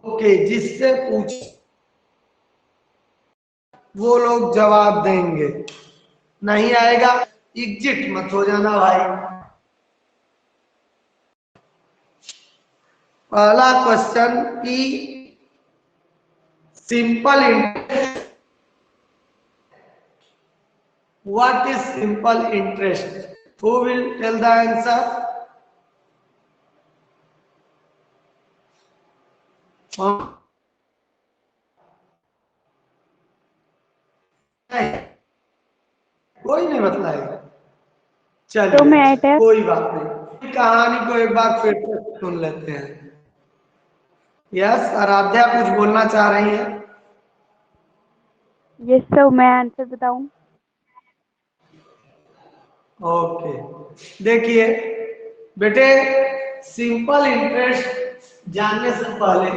Okay, जिससे पूछ वो लोग जवाब देंगे, नहीं आएगा एग्जिट मत हो जाना भाई। पहला क्वेश्चन की simple interest, what is simple interest? Who will tell the answer? कोई नहीं बतलाएगा। चलिए कोई बात नहीं, कहानी को एक बार फिर से सुन लेते हैं। यस, आराध्या कुछ बोलना चाह रही है। यस सर, मैं आंसर बताऊं? ओके, देखिए बेटे, सिंपल इंटरेस्ट जानने से पहले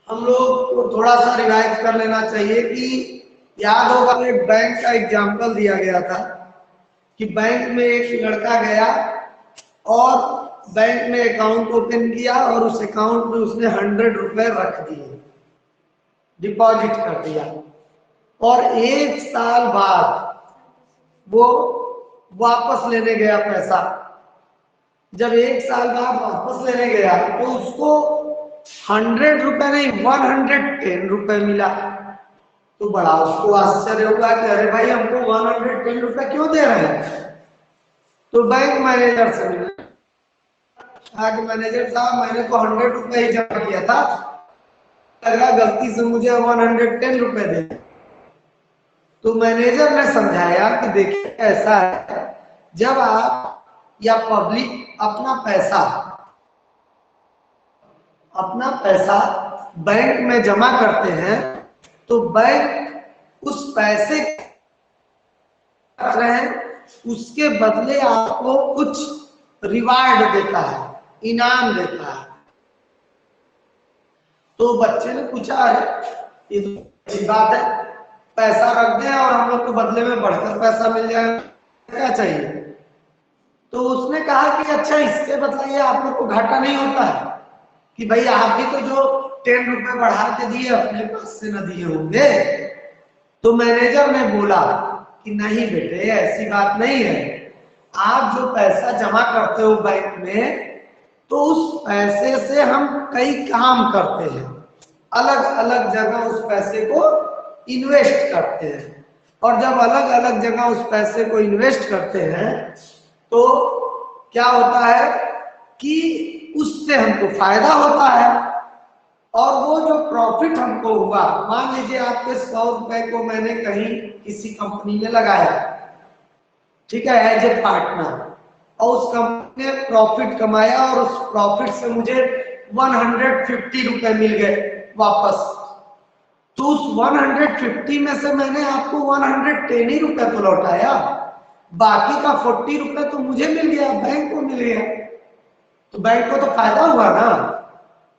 हम लोग को थोड़ा सा रिवाइज कर लेना चाहिए कि याद होगा एक बैंक का एग्जाम्पल दिया गया था कि बैंक में एक लड़का गया और बैंक में अकाउंट ओपन किया और उस अकाउंट में उसने 100 रुपए रख दिए, डिपॉजिट कर दिया, और 1 साल बाद वो वापस लेने गया पैसा। जब 1 साल बाद वापस लेने गया तो उसको 100 रुपए नहीं 110 रुपए मिला। तो बड़ा उसको आश्चर्य हुआ कि अरे भाई हमको 110 रुपए क्यों दे रहे हैं? तो बैंक मैनेजर से मिला, मैनेजर साहब मैंने तो 100 रुपए ही जमा किया था, लगा गलती से मुझे 110 रुपए दे। तो मैनेजर ने समझाया कि देखिए ऐसा है, जब आप या पब्लिक अपना पैसा बैंक में जमा करते हैं तो बैंक उस पैसे रहे उसके बदले आपको कुछ रिवार्ड देता है, इनाम देता है। तो बच्चे ने पूछा, ये तो अच्छी बात है, पैसा रख दें और हम लोग को बदले में बढ़कर पैसा मिल जाए, क्या चाहिए? तो उसने कहा कि अच्छा इससे बताइए आप लोग को घाटा नहीं होता है कि भाई आप भी तो जो 10 रुपए बढ़ा के दिए अपने पास से न दिए होंगे। तो मैनेजर ने बोला कि नहीं बेटे, ऐसी बात नहीं है, आप जो पैसा जमा करते हो बैंक में तो उस पैसे से हम कई काम करते हैं, अलग अलग जगह उस पैसे को इन्वेस्ट करते हैं, और जब अलग अलग जगह उस पैसे को इन्वेस्ट करते हैं तो क्या होता है कि उससे हमको फायदा होता है, और वो जो प्रॉफिट हमको हुआ, मान लीजिए आपके 100 रुपए को मैंने कहीं किसी कंपनी में लगाया, ठीक है, एज ए पार्टनर, और उस कंपनी ने प्रॉफिट कमाया और उस प्रॉफिट से मुझे 150 रुपए मिल गए वापस। तो उस 150 में से मैंने आपको 110 ही रुपए तो लौटाया, बाकी का 40 रुपए तो मुझे मिल गया, बैंक को मिल गया, तो बैंक को तो फायदा हुआ ना।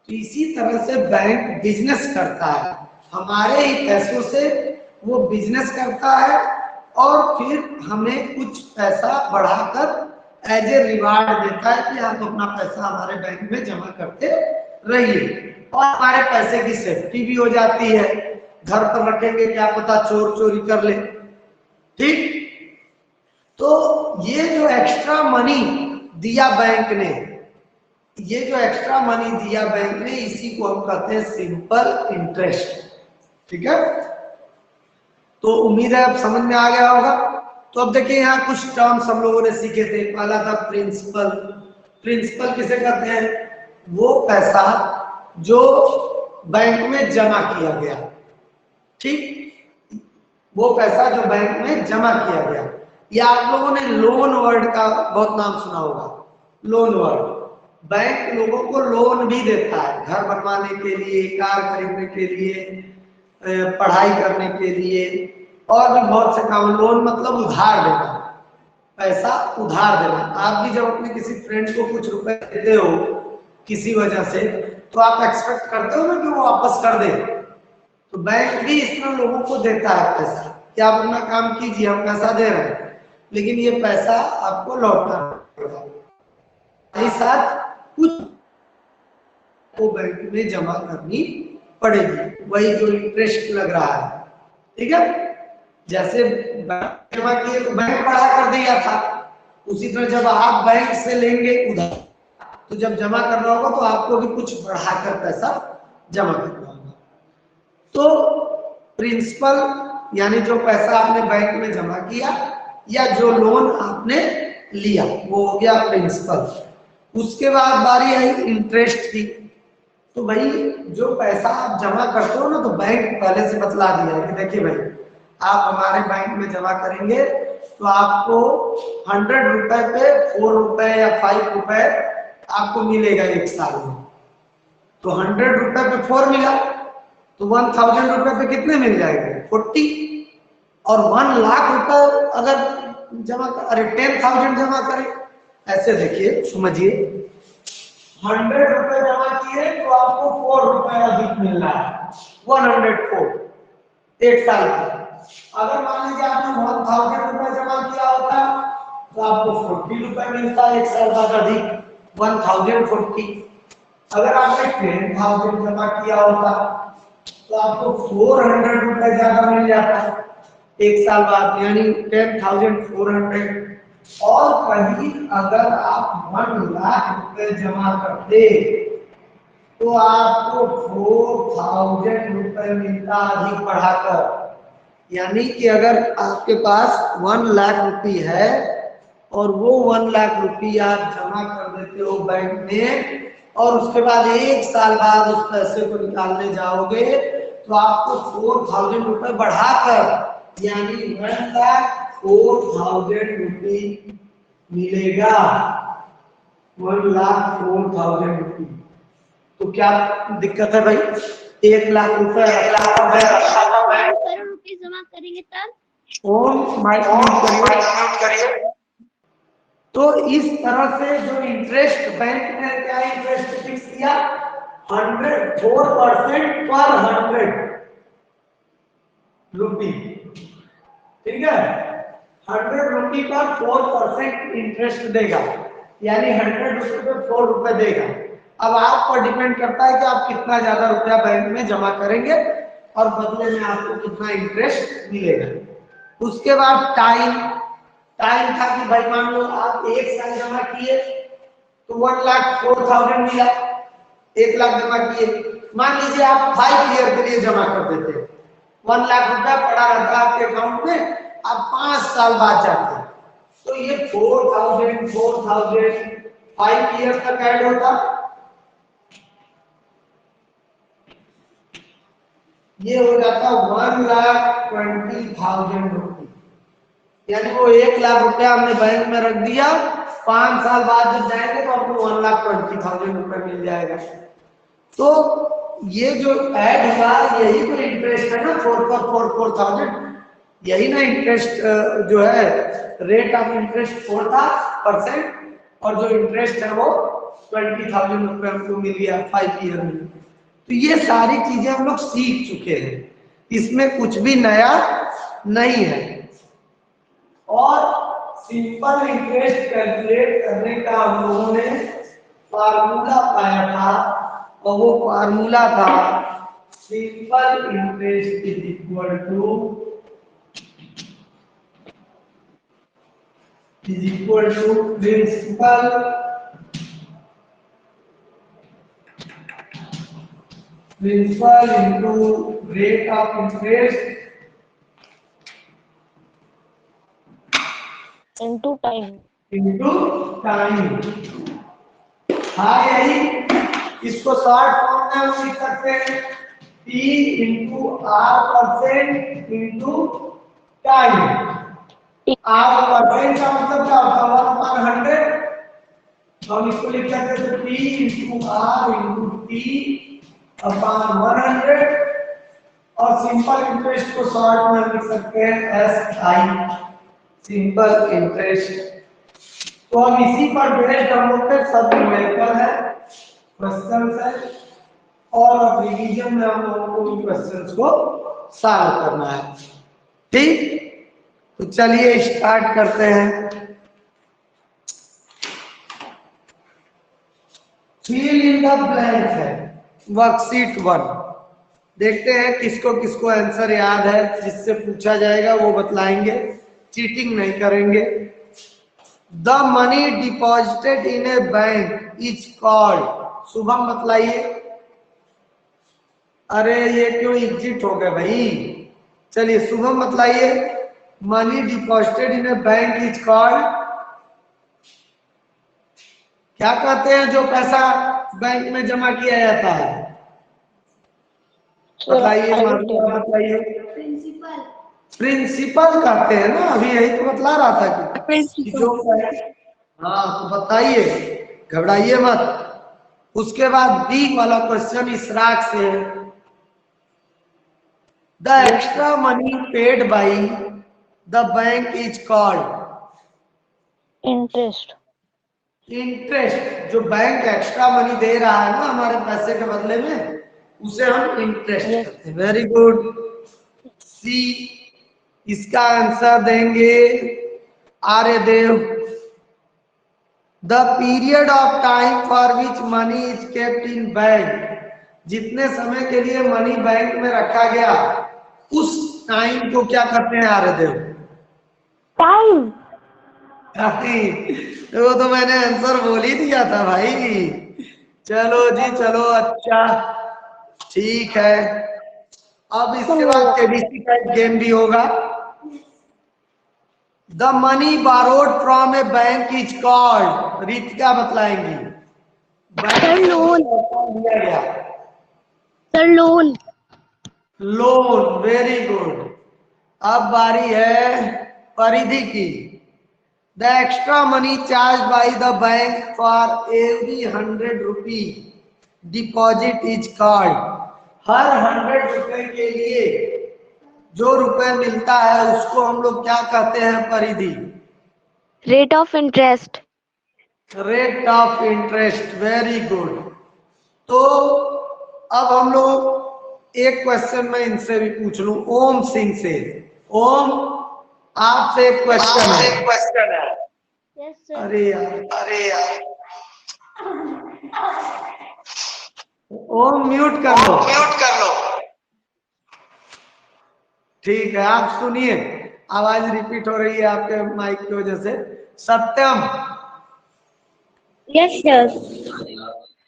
तो इसी तरह से बैंक बिजनेस करता है, हमारे ही पैसों से वो बिजनेस करता है और फिर हमें कुछ पैसा बढ़ाकर एज ए रिवार्ड देता है कि आप अपना पैसा हमारे बैंक में जमा करते रहिए, और हमारे पैसे की सेफ्टी भी हो जाती है, घर पर रखेंगे क्या पता चोर चोरी कर ले, ठीक। तो ये जो एक्स्ट्रा मनी दिया बैंक ने, ये जो एक्स्ट्रा मनी दिया बैंक ने, इसी को हम कहते हैं सिंपल इंटरेस्ट, ठीक है। तो उम्मीद है अब समझ में आ गया होगा। तो अब देखिए यहाँ कुछ टर्म्स हम लोगों ने सीखे थे। पहला था प्रिंसिपल। प्रिंसिपल किसे कहते हैं? वो पैसा जो बैंक में जमा किया गया, ठीक, वो पैसा जो बैंक में जमा किया गया। या आप लोगों ने लोन वर्ड का बहुत नाम सुना होगा। लोन वर्ड, बैंक लोगों को लोन भी देता है, घर बनवाने के लिए, कार खरीदने के लिए, पढ़ाई करने के लिए, और भी बहुत से काम। लोन मतलब उधार देना, पैसा उधार देना। आप भी जब अपने किसी फ्रेंड को कुछ रुपए देते हो किसी वजह से, तो आप एक्सपेक्ट करते हो ना कि वो वापस कर दे। तो बैंक भी इस तरह लोगों को देता है पैसा कि आप अपना काम कीजिए, हम पैसा दे रहे हैं, लेकिन ये पैसा आपको लौटना पड़ेगा। साथ कुछ वो बैंक में जमा करनी पड़ेगी, वही जो इंटरेस्ट लग रहा है। ठीक है, जैसे बैंक जमा किए तो बैंक बढ़ा कर दिया था, उसी तरह जब आप बैंक से लेंगे उधार तो जब जमा करना होगा तो आपको भी कुछ बढ़ाकर पैसा जमा करना होगा। तो प्रिंसिपल यानी जो पैसा आपने बैंक में जमा किया या जो लोन आपने लिया वो हो गया प्रिंसिपल। उसके बाद बारी आई इंटरेस्ट की। तो भाई जो पैसा आप जमा करते हो ना, तो बैंक पहले से बतला दिया है कि देखिए भाई आप हमारे बैंक में जमा करेंगे तो आपको 100 रुपए पे 4 रुपए या 5 रुपए आपको मिलेगा एक साल में। तो 100 रुपए पे 4 मिला तो 1000 रुपए पे कितने मिल जाएंगे 40। और 1 लाख रुपए अगर जमा अरे 10,000 जमा करें, ऐसे देखिए समझिए 100 रुपए जमा किए तो आपको 4 रुपए अधिक मिल रहा है 104 एक साल का। अगर मान लीजिए आपने 1000 रुपए जमा किया होता तो आपको 40 रुपए मिलता है एक साल बाद अधिक 1040। अगर आपने 10,000 जमा किया होता तो आपको 400 रुपए ज्यादा मिल जाता है एक साल बाद, यानी 10,400। और कहीं अगर आप 1 लाख रुपए जमा करते तो आपको 4,000 रुपए मिलता अधिक बढ़ाकर। यानी कि अगर आपके पास 1 लाख रुपए है और वो 1 लाख रुपए आप जमा कर देते हो बैंक में और उसके बाद एक साल बाद उस पैसे को निकालने जाओगे तो आपको 4,000 रुपए बढ़ाकर यानी 1,04,000 रुपए मिलेगा। 1,04,000 रुपए। तो क्या दिक्कत है भाई? 1 लाख रुपए करोड़ रुपए जमा करेंगे तब माइक करिए। तो इस तरह से जो इंटरेस्ट बैंक ने क्या इंटरेस्ट फिक्स किया 104% पर 100 रुपी। ठीक है, 100 रुपी पर 4% इंटरेस्ट देगा, यानी 100 रुपए पे 4 रुपए देगा। अब आप पर डिपेंड करता है कि आप कितना ज्यादा रुपया बैंक में जमा करेंगे और बदले में आपको कितना इंटरेस्ट मिलेगा। उसके बाद टाइम था कि भाई मान लो आप 1 साल जमा किए तो 1,04,000 मिला, 1 लाख जमा किए। मान लीजिए आप 5 ईयर के लिए जमा कर देते 1 लाख रुपया पड़ा रहता आपके अकाउंट में, आप 5 साल बाद जाते तो ये 4,000 5 ईयर तक ऐड होता, ये हो जाता 1,20,000 रुपये। यानी वो 1 लाख रुपया हमने बैंक में रख दिया, 5 साल बाद जब जाएंगे तो आपको 1,20,000 रुपये मिल जाएगा। तो ये जो ऐड हुआ यही तो इंटरेस्ट है ना 4,000, यही ना इंटरेस्ट जो है रेट ऑफ इंटरेस्ट 4% और जो इंटरेस्ट है वो 20,000 रुपये हमको मिल गया 5 ईयर में। तो ये सारी चीजें हम लोग सीख चुके हैं, इसमें कुछ भी नया नहीं है। और सिंपल इंटरेस्ट कैलकुलेट करने का हम लोगों ने फार्मूला पाया था और वो फार्मूला था simple interest is equal to principal into rate of interest into time हाँ यही, इसको शॉर्ट फॉर्म में हम लिख सकते हैं P into R% into time. R percent का मतलब क्या होता है 1/100, हम इसको लिख सकते हैं P into R into T/100 और सिंपल इंटरेस्ट को शॉर्ट में लिख सकते हैं SI सिंपल इंटरेस्ट। तो हम इसी पर बेस्ड हम लोग के सब न्यूमेरिकल है क्वेश्चंस है और रिवीजन में हम लोगों को इन क्वेश्चंस को सॉल्व करना है। ठीक, तो चलिए स्टार्ट करते हैं। फिल इन द ब्लैंक है वर्कशीट 1। देखते हैं किसको किसको आंसर याद है, जिससे पूछा जाएगा वो बतलाएंगे, चीटिंग नहीं करेंगे। The money deposited in a bank is called. Shubham बतलाइए। अरे ये क्यों एग्जिट हो गए भाई? चलिए शुभम बतलाइए। Money deposited in a bank is called, क्या कहते हैं जो पैसा बैंक में जमा किया जाता है? बताइए माधुरी, बताइए। प्रिंसिपल। प्रिंसिपल कहते हैं ना, अभी यही तो बतला रहा था कि जो हाँ, तो बताइए, घबराइए मत। उसके बाद बी वाला क्वेश्चन इसराक से है। The extra money paid by the bank is called. Interest. Interest, जो बैंक एक्स्ट्रा मनी दे रहा है ना हमारे पैसे के बदले में, उसे हम इंटरेस्ट कहते हैं। Very good. सी इसका आंसर देंगे Aryadev. The period of time for which money is kept in bank. जितने समय के लिए मनी बैंक में रखा गया उस टाइम को क्या कहते हैं आर्यदेव? टाइम। वो तो मैंने आंसर बोल ही दिया था भाई। चलो जी चलो, अच्छा ठीक है। अब इसके बाद केबीसी का एक गेम भी होगा। The money borrowed from a bank is called. Ritika बतलाएंगी। Sir loan. लिया गया sir loan. Loan. Very good. अब बारी है परिधि की। The extra money charged by the bank for every 100 rupee deposit is called. हर 100 रुपए के लिए जो रुपए मिलता है उसको हम लोग क्या कहते हैं परिधि? Rate of interest. Rate of interest. Very good. तो अब हम लोग एक क्वेश्चन में इनसे भी पूछ लूं, ओम सिंह से। ओम, आपसे एक क्वेश्चन है। Yes sir. अरे यार ओम म्यूट कर लो। ठीक है, आप सुनिए, आवाज रिपीट हो रही है आपके माइक की वजह से। Satyam, yes sir.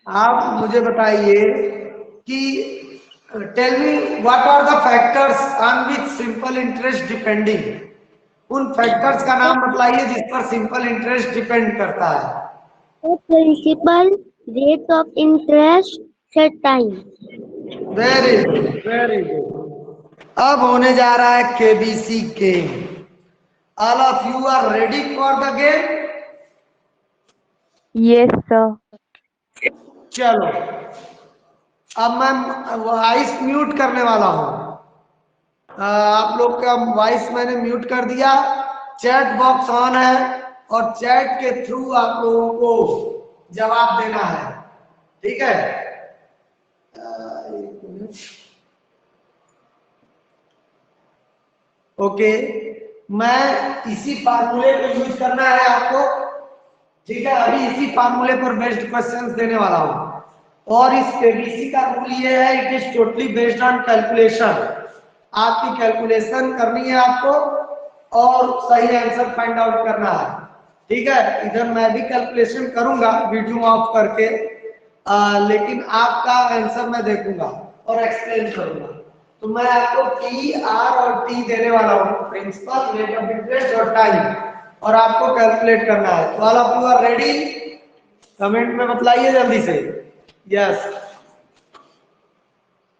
आप मुझे बताइए कि tell me what are the factors on which simple interest depending. उन फैक्टर्स का नाम बतलाइए जिस पर सिंपल इंटरेस्ट डिपेंड करता है। Principal, rate of interest, sir time. Very good, very good. अब होने जा रहा है KBC game. All of you are ready for the game? Yes sir. चलो, अब मैं वॉइस म्यूट करने वाला हूं। आप लोग का वॉइस मैंने म्यूट कर दिया। चैट बॉक्स ऑन है और चैट के थ्रू आप लोगों को जवाब देना है, ठीक है? ओके, मैं इसी फार्मूले को यूज करना है आपको, ठीक है? अभी इसी फार्मूले पर बेस्ड क्वेश्चंस देने वाला हूं। और इस केबीसी का रूल ये है, it is totally based on calculation. आपकी कैलकुलेशन करनी है आपको और सही आंसर फाइंड आउट करना है, ठीक है? इधर मैं भी कैलकुलेशन करूंगा वीडियो ऑफ करके, लेकिन आपका आंसर मैं देखूंगा और एक्सप्लेन करूंगा। तो मैं आपको पी, आर और टी देने वाला हूँ, प्रिंसिपल, रेट ऑफ इंटरेस्ट और टाइम, और आपको कैलकुलेट करना है। तो all of you are ready? Comment में बतलाइए जल्दी से। यस।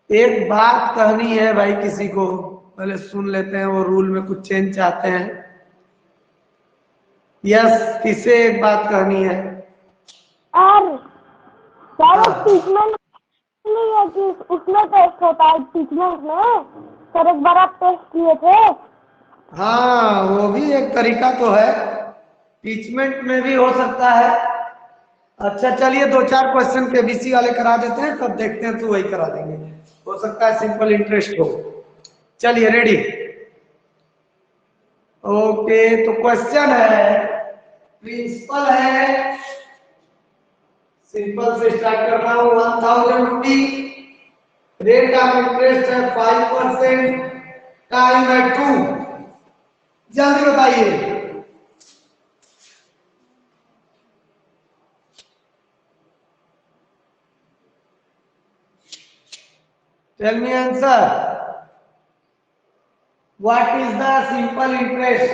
एक बात कहनी है भाई किसी को, पहले सुन लेते हैं, वो रूल में कुछ चेंज चाहते हैं। यस, किसे एक बात कहनी है? और सर ट्रीटमेंट नहीं है कि उसमें टेस्ट होता है, ट्रीटमेंट में सर एक बार आप टेस्ट किए थे। हाँ, वो भी एक तरीका तो है, टीचमेंट में भी हो सकता है। अच्छा चलिए, 2-4 क्वेश्चन केबीसी वाले करा देते हैं, तब देखते हैं तो वही करा देंगे, हो सकता है सिंपल इंटरेस्ट हो। चलिए रेडी? ओके, तो क्वेश्चन है, प्रिंसिपल है, सिंपल से स्टार्ट करता हूं, 1000 रुपी रेट ऑफ इंटरेस्ट है 5%, टाइम है 2। जल्दी बताइए। Tell me answer. What is the simple interest?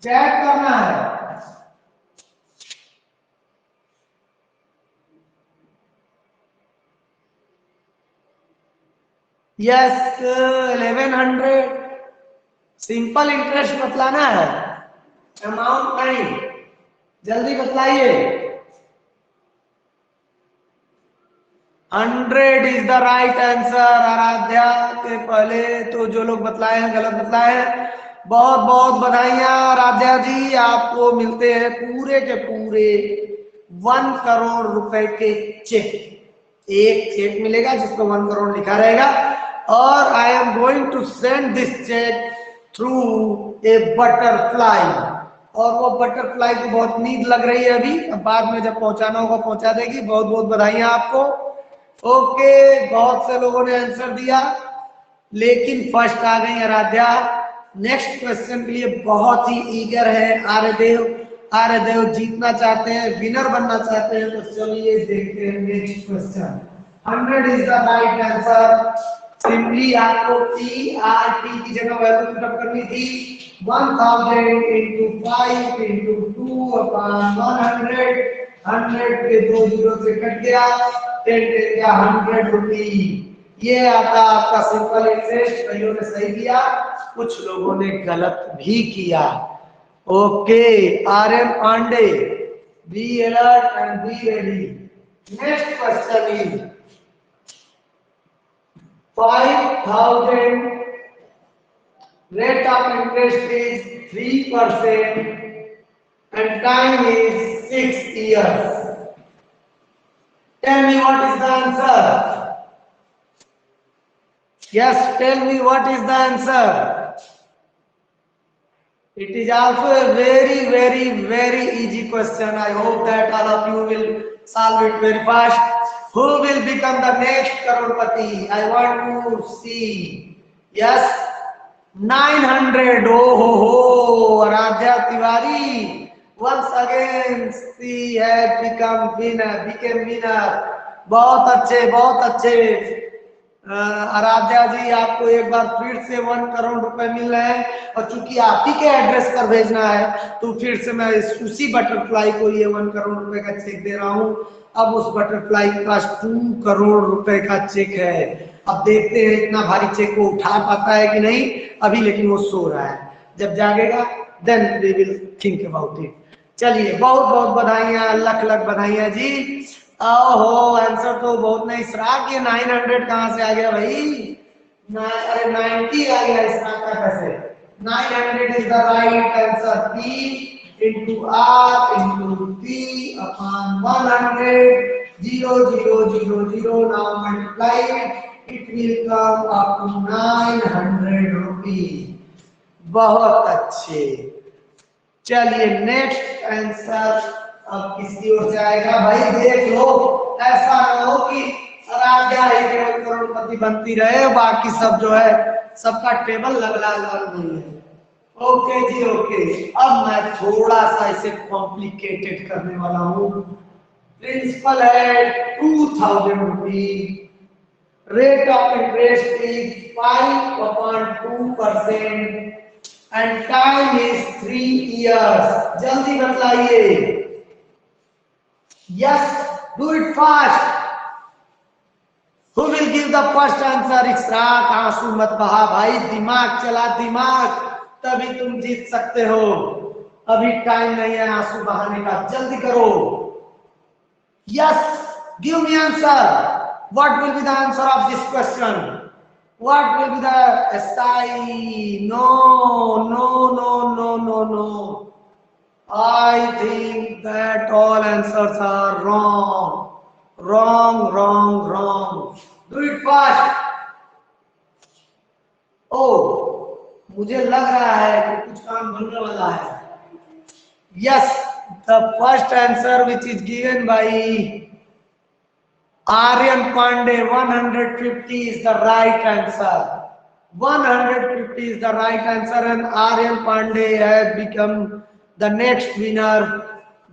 Check करना है। यस 1100 सिंपल इंटरेस्ट बतलाना है, अमाउंट नहीं। जल्दी बतलाइए। 100 is the right answer. Aaradhya के पहले तो जो लोग बतलाए हैं गलत बतलाए हैं। बहुत बहुत बधाइयां आराध्या जी, आपको मिलते हैं पूरे के पूरे 1 करोड़ रुपए के चेक। एक चेक मिलेगा जिसको 1 करोड़ लिखा रहेगा, और I am going to send this cheque through a butterfly. और वो बटरफ्लाई को बहुत नींद लग रही है अभी, अब बाद में जब पहुंचाना होगा पहुंचा देगी। बहुत बहुत बधाइयां आपको। ओके, बहुत से लोगों ने आंसर दिया, लेकिन फर्स्ट आ गई आराध्या। नेक्स्ट क्वेश्चन के लिए बहुत ही ईगर है आर्यदेव। आर्यदेव जीतना चाहते हैं, विनर बनना चाहते हैं, तो चलिए देखते हैं next question. 100 is the right answer. Simply आपको TRT की जगह वैल्यू पुटअप करनी थी। 1000 into 5 into 2 upon 100। 100 के 2 जीरो से कट गया, 10 या 100 रुपी। ये आता आपका सिंपल इंटरेस्ट। कईयों ने सही किया, कुछ लोगों ने गलत भी किया। Okay, RM Pandey, be alert and be ready. Next question is 5000 rate of interest is 3% and time is 6 years. Tell me what is the answer? Yes, tell me what is the answer? It is also a very very easy question. I hope that all of you will solve it very fast. Who will become the next crorepati? I want to see. Yes, 900. Oh ho, Aradhya Tiwari. Once again she had became winner. बहुत अच्छे। आराध्या जी, आपको एक बार फिर से 1 करोड़ रुपए मिल रहे हैं, और चूंकि आप ही के एड्रेस पर भेजना है तो फिर से मैं उसी बटरफ्लाई को ये 1 करोड़ रुपए का चेक दे रहा हूँ। अब उस बटरफ्लाई के पास 2 करोड़ रुपए का चेक है। अब देखते हैं इतना भारी चेक को उठा पाता है कि नहीं अभी, लेकिन वो सो रहा है। जब जागेगा then we will think about it. चलिए, बहुत बहुत बधाइयां, लख लख बधाइयां जी। ओहो, आंसर तो बहुत नहीं। इसराक, ये 900 कहां से आ गया भाई? अरे 90 आ गया इसराक का कैसे? 900 is the right answer. P into R into P upon 100, 0, 0, 0, 0. Now multiply it. It will come up to 900 rupees. बहुत अच्छे। चलिए, नेक्स्ट आंसर अब किसकी ओर से आएगा भाई? देख लो, ऐसा ना हो कि आराध्या ही करोड़पति बनती रहे, बाकी सब जो है सबका टेबल लगला नहीं है। ओके जी, ओके। अब मैं थोड़ा सा इसे कॉम्प्लिकेटेड करने वाला हूँ। प्रिंसिपल है 2000 rupees. Rate of interest is 5/2% and time is 3 years। जल्दी बताइए। Yes, do it fast. Who will give the first answer? Ishraq, आंसू मत बहा भाई, दिमाग चला, दिमाग, तभी तुम जीत सकते हो। अभी टाइम नहीं है आंसू बहाने का, जल्दी करो। Yes, give me answer. What will be the answer of this question? What will be the SI? No no no no no no, I think that all answers are wrong. Wrong. Do it fast. Oh, मुझे लग रहा है कि कुछ काम बनने वाला है। Yes, the first answer which is given by Aryan Pandey, 150 is the right answer. 150 is the right answer, and Aryan Pandey has become the next winner.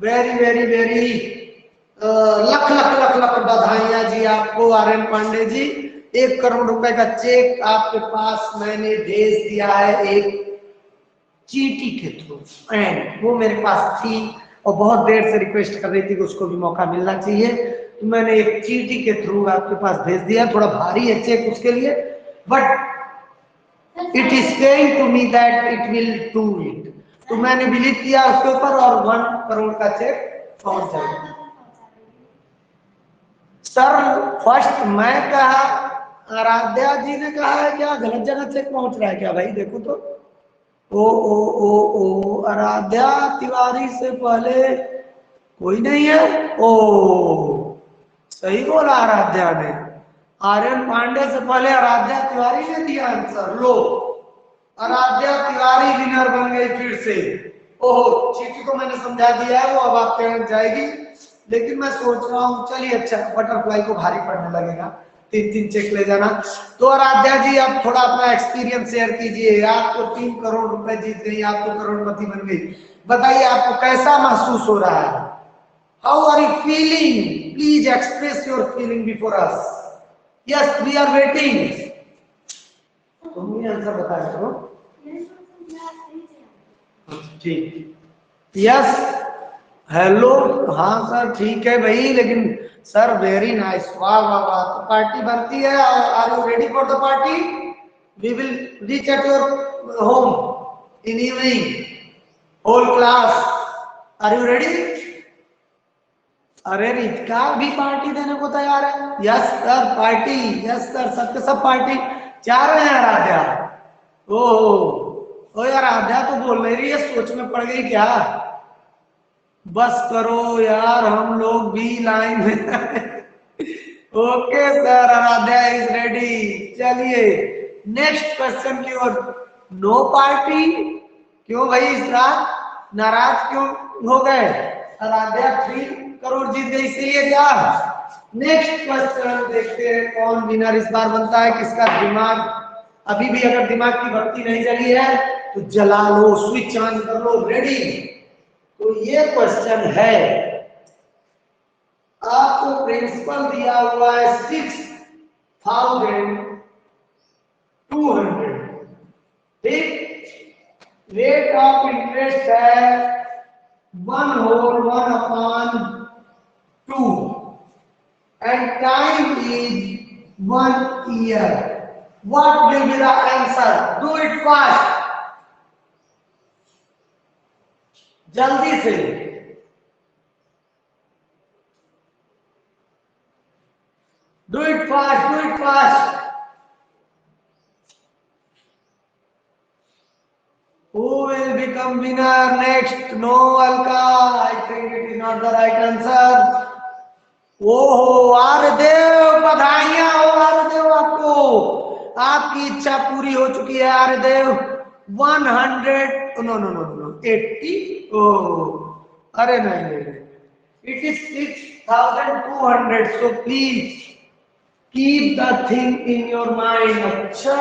Very very very लख लख लख लख बधाइयां जी आपको आर्यन पांडे जी। 1 करोड़ रुपए का चेक आपके पास मैंने भेज दिया है एक चीटी के थ्रू, एंड वो मेरे पास थी और बहुत देर से रिक्वेस्ट कर रही थी कि उसको भी मौका मिलना चाहिए, तो मैंने एक चीटी के थ्रू आपके पास भेज दिया। थोड़ा भारी है चेक उसके लिए, but it is saying to me that it will do it. तो मैंने बिलीव किया उसके ऊपर और 1 करोड़ का चेक पहुंच जाएगा। सर फर्स्ट मैं कहा, आराध्या जी ने कहा है क्या गलत जगह चेक पहुंच रहा है क्या? भाई देखो तो, ओ आराध्या तिवारी से पहले कोई नहीं है। ओ सही बोला आराध्या ने, आर्यन पांडे से पहले आराध्या तिवारी ने दिया आंसर। लो आराध्या तिवारी विनर बन गई फिर से। ओहो चीटी को मैंने समझा दिया है, वो अब आपके यहाँ जाएगी, लेकिन मैं सोच रहा हूँ चलिए अच्छा बटरफ्लाई को भारी पड़ने लगेगा, 3 चेक ले जाना। तो आराध्या जी आप थोड़ा अपना एक्सपीरियंस शेयर कीजिए। आप तो 3 करोड़ रुपए जीत गई, आप तो करोड़पति बन गई, बताइए आपको कैसा महसूस हो रहा है? How are you feeling? Please express your feeling before us. Yes we are waiting. तुम ही आंसर बता दो। ठीक, यस हेलो, हाँ सर ठीक है भाई, लेकिन सर वेरी नाइस, वाह वाह वाह। तो पार्टी बनती है, are you ready for the party? We will reach at your home in evening, whole class, are you ready? अरे रितिका भी पार्टी देने को तैयार है? Yes sir party, yes sir, सबके सब पार्टी चाह रहे हैं। आराध्या ओ यार आराध्या तो बोल नहीं रही है, सोच में पड़ गई क्या? बस करो यार, हम लोग भी लाइन में। Okay sir, Aaradhya is ready. चलिए नेक्स्ट क्वेश्चन की ओर। नो पार्टी क्यों भाई? इस रात नाराज क्यों हो गए? आराध्या 3 करोड़ जीत गई इसीलिए क्या? नेक्स्ट क्वेश्चन देखते हैं कौन विनर इस बार बनता है, किसका दिमाग अभी भी, अगर दिमाग की बत्ती नहीं जली है तो जला लो, स्विच ऑन कर लो, रेडी। तो ये क्वेश्चन है, आपको प्रिंसिपल दिया हुआ है 6200, ठीक? रेट ऑफ इंटरेस्ट है 1/1/2 and time is 1 year. What will be the answer? Do it fast. जल्दी से। Do it fast, do it fast. Who will become winner next? No, Alka. I think it is not the right answer. ओहो आर्यदेव, बधाइयां हो आर्यदेव, आपको आपकी इच्छा पूरी हो चुकी है आर्यदेव। 100 नो 80, अरे नहीं, it is 6200। So please keep the thing in your mind. अच्छा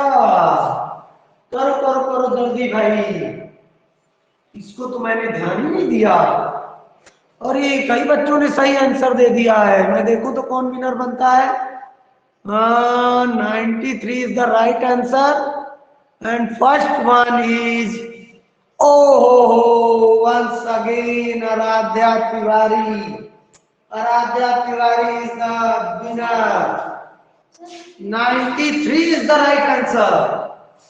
करो करो करो जल्दी भाई, इसको तो मैंने ध्यान ही नहीं दिया। और ये कई बच्चों ने सही आंसर दे दिया है। मैं देखूं तो कौन विनर बनता है। 93 is the right answer and first one is once again Aaradhya Tiwari. Aaradhya Tiwari is the winner. 93 is the right answer.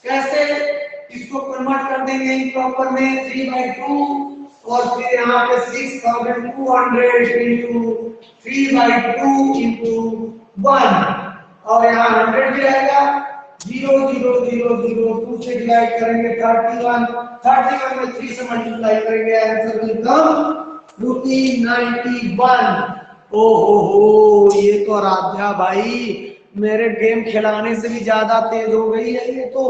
कैसे इसको कन्वर्ट कर देंगे प्रॉपर में 3/2 और फिर यहाँ पे 6200 इंटू 3/2 इंटू 1 और यहाँ 100 भी रहेगा। 0 0 0 0 2 से डिवाइड करेंगे 31 में 3 से मल्टीप्लाई करेंगे, आंसर विल कम ₹91। ओहो ये तो आराध्या भाई मेरे गेम खिलाने से भी ज्यादा तेज हो गई है। ये तो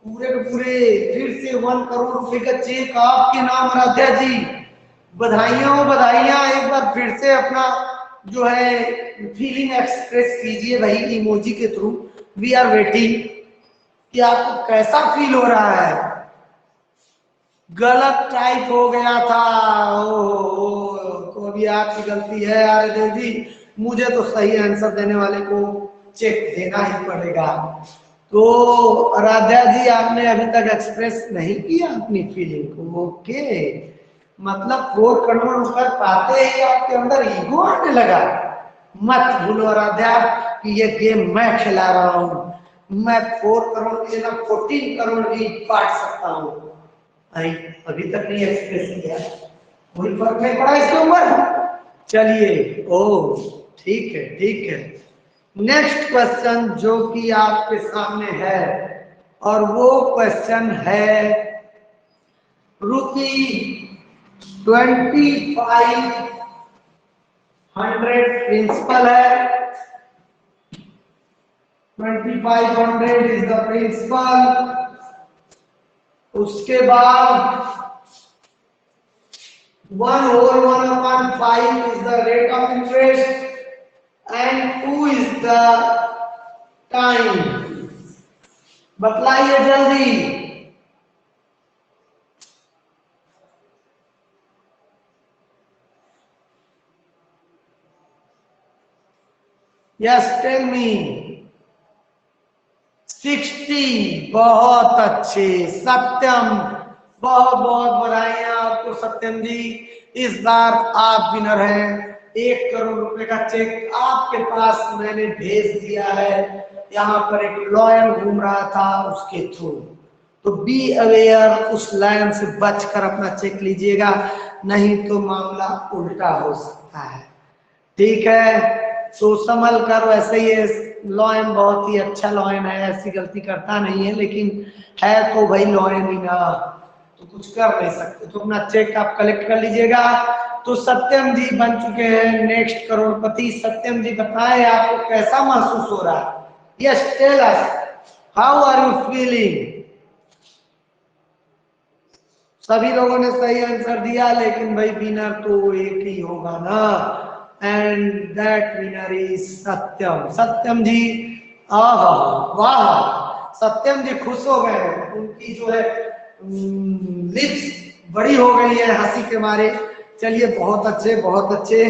पूरे के पूरे फिर से 1 करोड़ रुपए का चेक आपके नाम आराध्या जी। बधाइयां हो बधाइयां, एक बार फिर से अपना जो है फीलिंग एक्सप्रेस कीजिए भाई इमोजी के थ्रू। वी आर वेटिंग कि आपको कैसा फील हो रहा है। गलत टाइप हो गया था, तो अभी आपकी गलती है यार जी, मुझे तो सही आंसर देने वाले को चेक देना ही पड़ेगा। तो आराध्या जी आपने अभी तक एक्सप्रेस नहीं किया अपनी फीलिंग को। ओके, मतलब 4 करोड़ रुपए पाते ही आपके अंदर ईगो आने लगा। मत भूलो आराध्या कि ये गेम मैं खिला रहा हूं, मैं 4 करोड़ के लिए 14 करोड़ भी बांट सकता हूं। अभी तक नहीं एक्सप्रेस किया, कोई फर्क नहीं पड़ा इसके ऊपर। चलिए, ओ ठीक है ठीक है। नेक्स्ट क्वेश्चन जो कि आपके सामने है, और वो क्वेश्चन है ₹2500 प्रिंसिपल है। 2500 इज द प्रिंसिपल। उसके बाद 1/1/5 is the rate of interest and 2 is the time। बतलाइए जल्दी। Yes tell me. 60। बहुत अच्छे सत्यम, बहुत बहुत बधाइयां आपको सत्यम जी। इस बार आप विनर हैं। 1 करोड़ रुपए का चेक आपके पास मैंने भेज दिया है। यहाँ पर एक लॉयन घूम रहा था उसके थ्रू, तो बी अवेयर, उस लाइन से बचकर अपना चेक लीजिएगा, नहीं तो मामला उल्टा हो सकता है। ठीक है, तो संभल कर। वैसे ये लॉयन बहुत ही अच्छा लॉयन है, ऐसी गलती करता नहीं है, लेकिन है तो भाई लॉयन ही ना, तो कुछ कर नहीं सकते। तो अपना चेक आप कलेक्ट कर लीजिएगा। तो सत्यम जी बन चुके हैं नेक्स्ट करोड़पति। सत्यम जी बताएं आपको कैसा महसूस हो रहा है। Yes tell us, how are you feeling. सभी लोगों ने सही आंसर दिया, लेकिन भाई विनर तो एक ही होगा ना, एंड दैट विनर इज सत्यम। सत्यम जी, आह वाह, सत्यम जी खुश हो गए, उनकी जो है लिप्स बड़ी हो गई है हंसी के मारे। चलिए बहुत अच्छे बहुत अच्छे।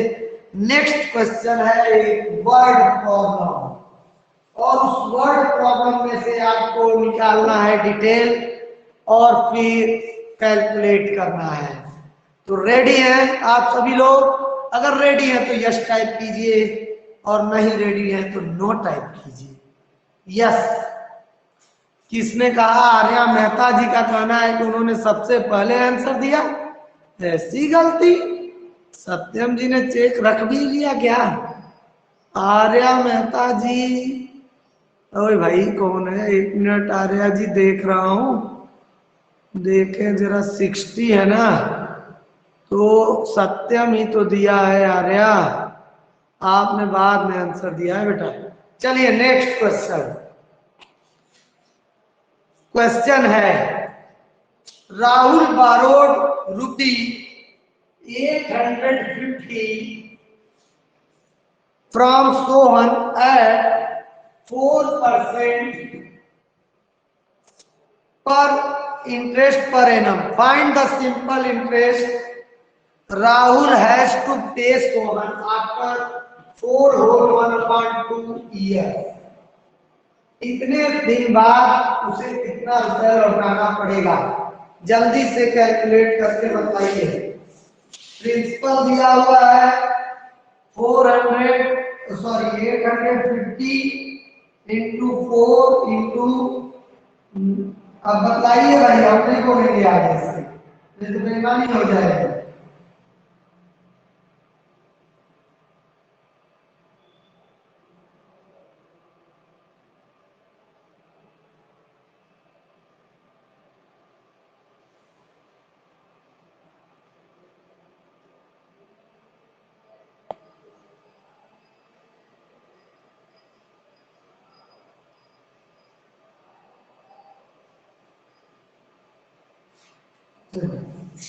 नेक्स्ट क्वेश्चन है एक वर्ड प्रॉब्लम, और उस वर्ड प्रॉब्लम में से आपको निकालना है डिटेल और फिर कैलकुलेट करना है। तो रेडी हैं आप सभी लोग? अगर रेडी है तो यस टाइप कीजिए, और नहीं रेडी है तो नो टाइप कीजिए। यस, किसने कहा? आर्या मेहता जी का कहना है कि उन्होंने सबसे पहले आंसर दिया। ऐसी गलती, सत्यम जी ने चेक रख भी लिया क्या? आर्या मेहता जी, ओए भाई कौन है? 1 मिनट, आर्या जी देख रहा हूं, देखें जरा। 60 है ना, तो सत्यम ही तो दिया है आर्या, आपने बाद में आंसर दिया है बेटा। चलिए नेक्स्ट क्वेश्चन। क्वेश्चन है Rahul borrowed ₹850 from Sohan at 4% per interest per annum. Find the simple interest Rahul has to pay Sohan after 4/1/2 years. इतने दिन बाद उसे कितना रुपया लौटाना पड़ेगा? जल्दी से कैलकुलेट करके बताइए। प्रिंसिपल दिया हुआ है 850 इंटू 4 इंटू, अब बताइए भाई, हम नहीं बोलेंगे आगे से, नहीं तो बेईमानी हो जाएगी।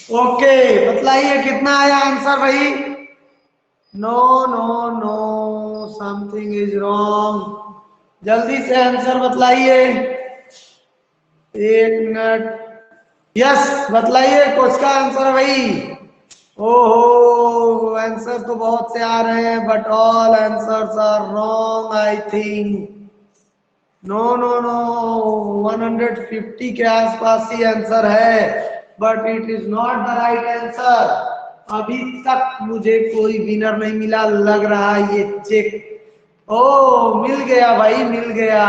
ओके, बतलाइए कितना आया आंसर भाई? No no no, something is wrong. जल्दी से आंसर बतलाइए, 1 मिनट। यस, बतलाइए कौन का आंसर है भाई। ओहो, आंसर तो बहुत से आ रहे हैं, but all answers are wrong I think. No no no, 150 के आसपास ही आंसर है, but it is not the right answer. अभी तक मुझे कोई विनर नहीं मिला, लग रहा है ये चेक। ओ मिल गया भाई, मिल गया।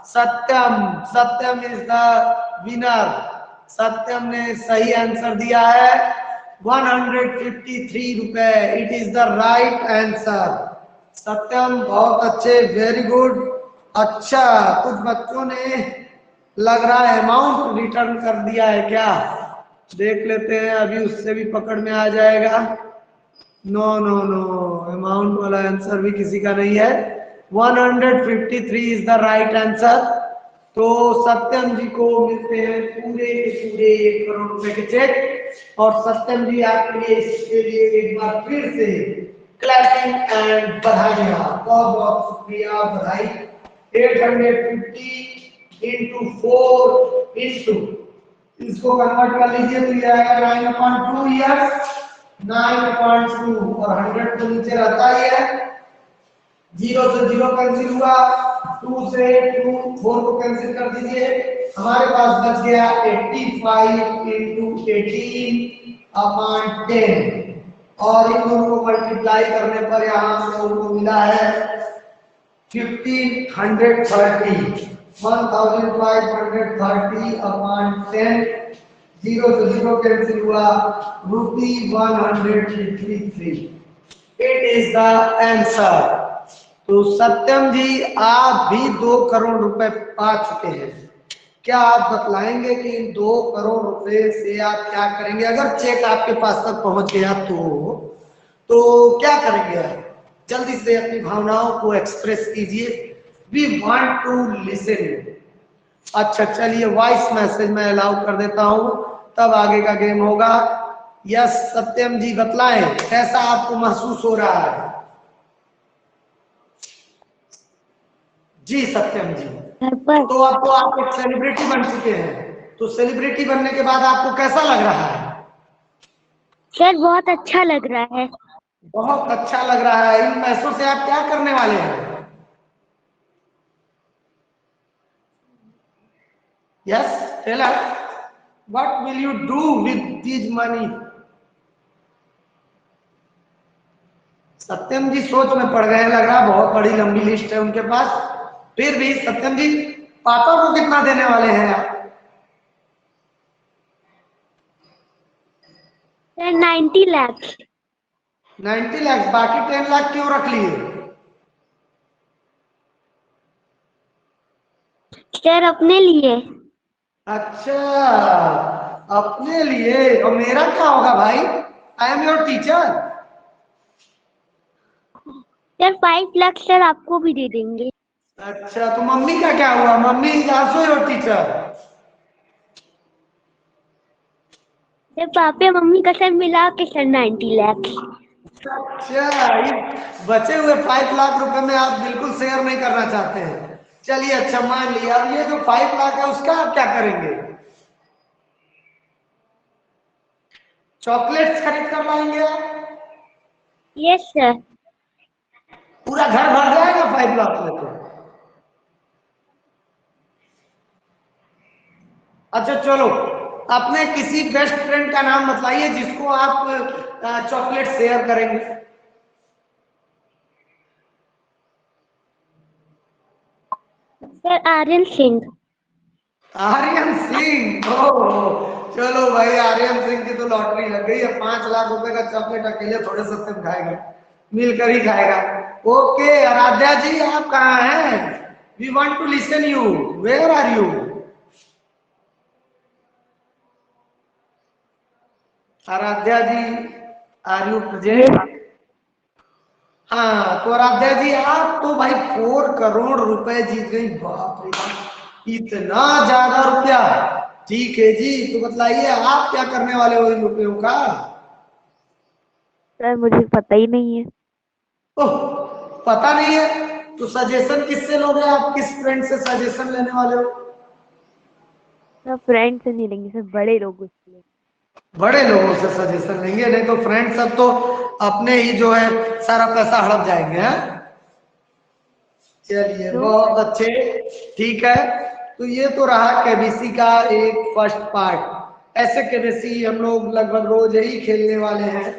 Satyam, Satyam is the winner. Satyam ने सही आंसर दिया है, 153 रुपए। It is the right answer. Satyam बहुत अच्छे, वेरी गुड। अच्छा, कुछ बच्चों ने लग रहा है अमाउंट रिटर्न कर दिया है क्या, देख लेते हैं, अभी उससे भी पकड़ में आ जाएगा। नो नो नो, अमाउंट वाला आंसर भी किसी का नहीं है। 153 इज द राइट आंसर। तो सत्यम जी को मिलते हैं पूरे के पूरे 1 करोड़ रुपए के चेक। और सत्यम जी आपके लिए इसके लिए एक बार फिर से क्लैपिंग एंड बधाइयां, बहुत बहुत शुक्रिया, बधाई। 850 इंटू 4 इंटू, इसको कन्वर्ट कर लीजिए तो ये आएगा 9.2 ईयर्स, 9.2। और 100 तो नीचे रहता ही है, 0 से 0 कैंसिल हुआ, 2 से 2, 4 को कैंसिल कर दीजिए, हमारे पास बच गया 85 इंटू 18 अपॉन 10। और इन दोनों को मल्टीप्लाई करने पर यहां से उनको मिला है 1530, 1530 अपॉन 10, 0 से 0 कैंसिल हुआ, ₹153। It is the answer. तो सत्यम जी आप भी 2 करोड़ रुपए पा चुके हैं। क्या आप बतलाएंगे कि इन 2 करोड़ रुपए से आप क्या करेंगे, अगर चेक आपके पास तक पहुंच गया तो क्या करेंगे आप? जल्दी से अपनी भावनाओं को एक्सप्रेस कीजिए। We want to listen. अच्छा चलिए, वॉइस मैसेज मैं अलाउ कर देता हूं, तब आगे का गेम होगा। यस सत्यम जी बतलाएं, कैसा आपको महसूस हो रहा है? जी सत्यम जी, घर पर तो अब तो आप एक सेलिब्रिटी बन चुके हैं, तो सेलिब्रिटी बनने के बाद आपको कैसा लग रहा है? सर बहुत अच्छा लग रहा है। बहुत अच्छा लग रहा है। इन पैसों से आप क्या करने वाले हैं? Yes tell us, what will you do with this money? Satyam ji सोच में पड़ गए हैं, लग रहा है बहुत बड़ी लंबी लिस्ट है उनके पास। फिर भी सत्यम जी, पापा को कितना देने वाले हैं आप? सर 90 लाख। 90 लाख, बाकी 10 लाख क्यों रख लिए? सर अपने लिए। अच्छा, अपने लिए। और मेरा क्या होगा भाई? I am your teacher. Sir 5 lakh sir आपको भी दे देंगे। अच्छा, तो मम्मी का क्या हुआ? Mummy is also your teacher. Sir papa mummy का सर मिला के सर 90 लाख। अच्छा, इस बचे हुए 5 लाख रुपए में आप बिल्कुल शेयर नहीं करना चाहते हैं। चलिए अच्छा, मान लिया। अब ये जो 5 लाख है उसका आप क्या करेंगे? चॉकलेट्स खरीद कर लाएंगे आप? Yes sir. पूरा घर भर जाएगा 5 लाख में तो। अच्छा चलो, अपने किसी बेस्ट फ्रेंड का नाम बताइए जिसको आप चॉकलेट शेयर करेंगे। सर आर्यन सिंह। आर्यन सिंह, ओ चलो भाई, आर्यन सिंह की तो लॉटरी लग गई है। 5 लाख रुपए का चॉकलेट अकेले थोड़े सत्यम खाएगा, मिलकर ही खाएगा। ओके आराध्या जी, आप कहाँ हैं? We want to listen you, where are you? Aaradhya ji, are you present? हाँ, तो आराध्या जी आप तो भाई 4 करोड़ रुपए जीत गई। बाप रे बाप, इतना ज्यादा रुपया। ठीक है जी, तो बतलाइए आप क्या करने वाले हो इन रुपयों का? सर मुझे पता ही नहीं है। ओह, पता नहीं है तो सजेशन किससे लोगे आप? किस फ्रेंड से सजेशन लेने वाले हो? सब फ्रेंड से नहीं लेंगे, सब बड़े लोग उसके। बड़े लोगों से सजेशन लेंगे, नहीं तो फ्रेंड सब तो अपने ही जो है सारा पैसा हड़प जाएंगे। हैं? चलिए बहुत अच्छे, ठीक है। तो ये तो रहा केबीसी का एक फर्स्ट पार्ट। ऐसे केबीसी हम लोग लगभग रोज ही खेलने वाले हैं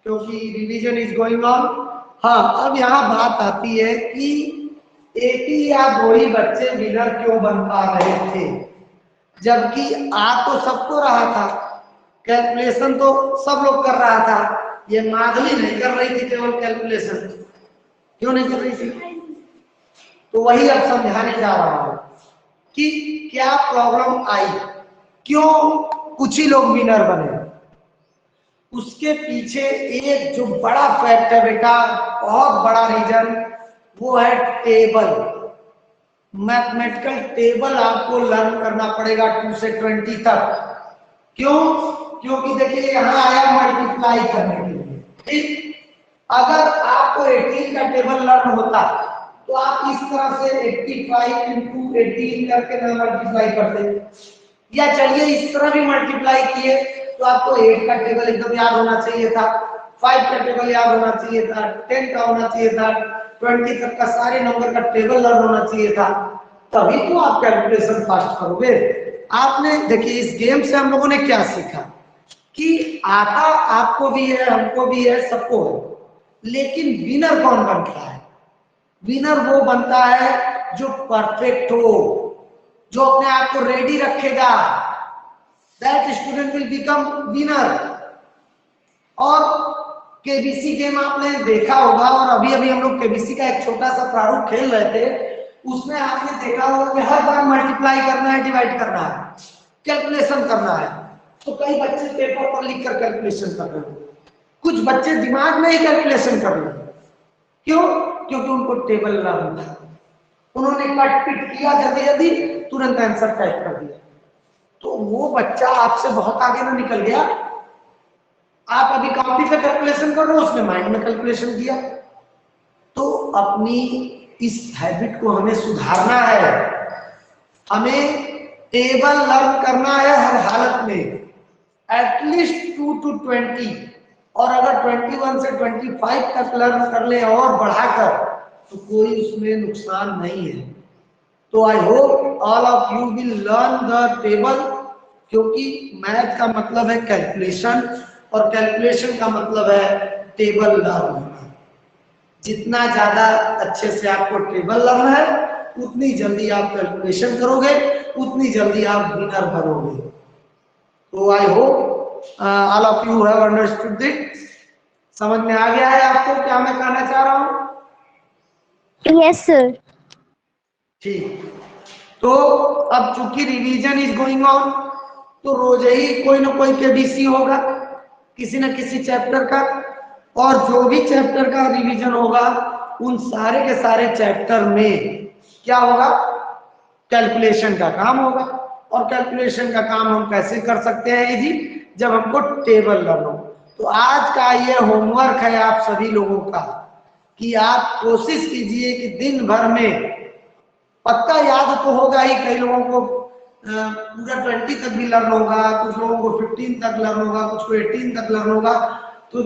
क्योंकि रिवीजन इज गोइंग ऑन। हाँ, अब यहाँ बात आती है कि एक ही या दो ही बच्चे विनर क्यों बन पा रहे थे, जबकि आ तो सबको रहा था, कैलकुलेशन तो सब लोग कर रहा था, ये माधवी नहीं कर रही थी केवल कैलकुलेशन। क्यों नहीं कर रही थी? तो वही अब समझाने जा रहा हूं कि क्या प्रॉब्लम आई, क्यों कुछ ही लोग विनर बने। उसके पीछे एक जो बड़ा फैक्ट है बेटा, बहुत बड़ा रीजन, वो है टेबल। मैथमेटिकल टेबल आपको लर्न करना पड़ेगा 2 से 20 तक। क्यों? क्योंकि देखिए यहाँ आया मल्टीप्लाई करने के लिए, ठीक। अगर आपको 18 का टेबल लर्न होता तो आप इस तरह से 85 इंटू 18 करके ना मल्टीप्लाई करते, या चलिए इस तरह भी मल्टीप्लाई किए तो आपको 8 का टेबल एकदम याद होना चाहिए था, 5 का टेबल याद होना चाहिए था, 10 का होना चाहिए था, 20 तक का सारे नंबर का टेबल लर्न होना चाहिए था, तभी तो आप कैलकुलेशन फास्ट करोगे। आपने देखिए इस गेम से हम लोगों ने क्या सीखा कि आता आपको भी है, हमको भी है, सबको है, लेकिन विनर कौन बनता है? विनर वो बनता है जो परफेक्ट हो, जो अपने आप को रेडी रखेगा। That student will become winner. और केबीसी गेम आपने देखा होगा, और अभी अभी हम लोग केबीसी का एक छोटा सा प्रारूप खेल रहे थे, उसमें आपने देखा होगा कि हर बार मल्टीप्लाई करना है, डिवाइड करना है, कैलकुलेशन करना है। तो कई बच्चे पेपर पर लिखकर कैलकुलेशन कर रहे हैं, कुछ बच्चे दिमाग में ही कैलकुलेशन कर रहे हैं। क्यों? क्योंकि उनको टेबल लर्न था, उन्होंने कट पिट किया, जल्दी जल्दी तुरंत आंसर टाइप कर दिया। तो वो बच्चा आपसे बहुत आगे ना निकल गया। आप अभी कॉपी पे कैलकुलेशन कर रहे हो, उसने माइंड में कैलकुलेशन किया। तो अपनी इस हैबिट को हमें सुधारना है, हमें टेबल लर्न करना है हर हालत में, एटलीस्ट 2 to 20, और अगर 21 से 25 तक लर्न कर ले और बढ़ाकर, तो कोई उसमें नुकसान नहीं है। तो I hope all of you will learn the table, क्योंकि मैथ का मतलब है कैलकुलेशन, और कैलकुलेशन का मतलब है टेबल लर्न। जितना ज्यादा अच्छे से आपको टेबल लर्न है, उतनी जल्दी आप कैलकुलेशन करोगे, उतनी जल्दी आप विनर बनोगे। तो I hope all of you have understood it. समझ में आ गया है आपको क्या मैं कहना चाह रहा हूं? Yes sir. ठीक। तो अब चूंकि रिवीजन इज गोइंग ऑन, तो रोज ही कोई ना कोई केबीसी होगा किसी न किसी चैप्टर का, और जो भी चैप्टर का रिवीजन होगा उन सारे के सारे चैप्टर में क्या होगा? कैलकुलेशन का काम होगा। और कैलकुलेशन का काम हम कैसे कर सकते हैं जी? जब हमको टेबल लर्न हो। तो आज का ये होमवर्क है आप सभी लोगों का कि आप कोशिश कीजिए कि दिन भर में, पक्का याद तो होगा ही, कई लोगों को पूरा 20 तक भी लर्न होगा, कुछ लोगों को 15 तक लर्न होगा, कुछ को 18 तक लर्न होगा, तो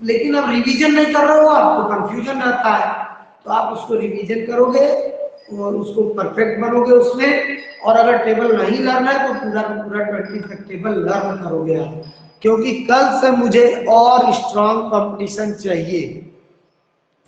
लेकिन अब रिवीजन नहीं कर रहे हो, आपको कंफ्यूजन रहता है। तो आप उसको रिवीजन करोगे और उसको परफेक्ट बनोगे उसमें, और अगर टेबल नहीं लर्न है तो पूरा का पूरा 20 तक टेबल लर्न करोगे आप, क्योंकि कल से मुझे और स्ट्रॉन्ग कंपटीशन चाहिए।